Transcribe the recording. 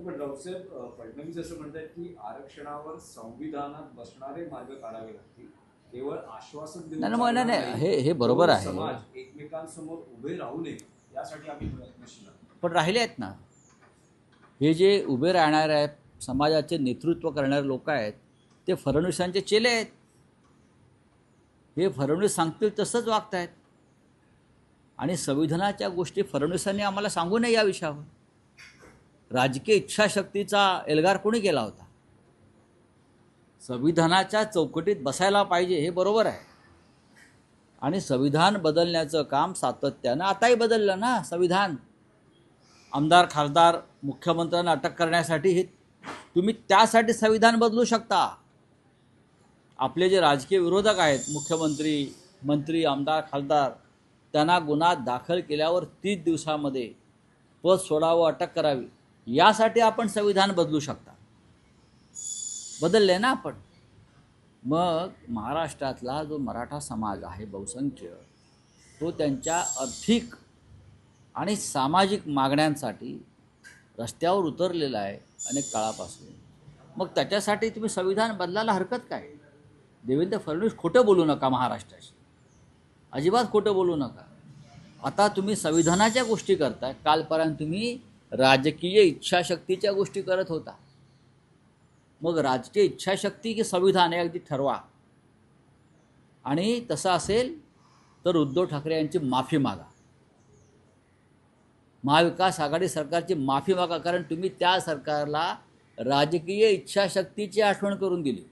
पण रावसाहेब फडणवीस असं म्हणतात की आरक्षणावर संविधानात बसणारे मार्ग काढावे लागतील, केवळ आश्वासन देऊन नाही चालणार नाही, नाही. हे बरोबर आहे. समाज एकमेकांसमोर उभे राहू नये यासाठी आम्ही प्रयत्नशील आहोत. पण राहिले आहेत ना, हे जे उभे राहणारे आहेत, समाजाचे नेतृत्व करणारे लोक आहेत, ते फडणवीसांचे चेले आहेत. हे फडणवीस सांगतील तसंच वागत आहेत. आणि संविधानाच्या गोष्टी फडणवीसांनी आम्हाला सांगू नये या विषयावर. राजकीय इच्छाशक्तीचा एल्गार कोणी केला होता? संविधानाच्या चौकटीत बसायला पाहिजे, हे बरोबर आहे. आणि संविधान बदलण्याचं काम सातत्यानं आताही बदललं ना संविधान. आमदार खासदार मुख्यमंत्र्यांना अटक करण्यासाठी हे तुम्ही त्यासाठी संविधान बदलू शकता. आपले जे राजकीय विरोधक आहेत, मुख्यमंत्री, मंत्री, आमदार, खासदार, त्यांना गुन्हा दाखल केल्यावर 30 दिवसामध्ये पद सोडावं, अटक करावी, यासाठी आपण संविधान बदलू शकता. बदलले ना आपण. मग महाराष्ट्रातला जो मराठा समाज आहे बहुसंख्य, तो त्यांच्या आर्थिक आणि सामाजिक मागण्यांसाठी रस्त्यावर उतरलेला आहे अनेक काळापासून. मग त्याच्यासाठी तुम्ही संविधान बदलायला हरकत काय? देवेंद्र फडणवीस खोटं बोलू नका महाराष्ट्राशी, अजिबात खोटं बोलू नका. आता तुम्ही संविधानाच्या गोष्टी करताय, कालपर्यंत तुम्ही राजकीय इच्छाशक्तीच्या गोष्टी करत होता. मग राजकीय इच्छाशक्ती की संविधान हे अगदी ठरवा. आणि तसं असेल तर उद्धव ठाकरे यांची माफी मागा, महाविकास आघाडी सरकारची माफी मागा. कारण तुम्ही त्या सरकारला राजकीय इच्छाशक्तीची आठवण करून दिली.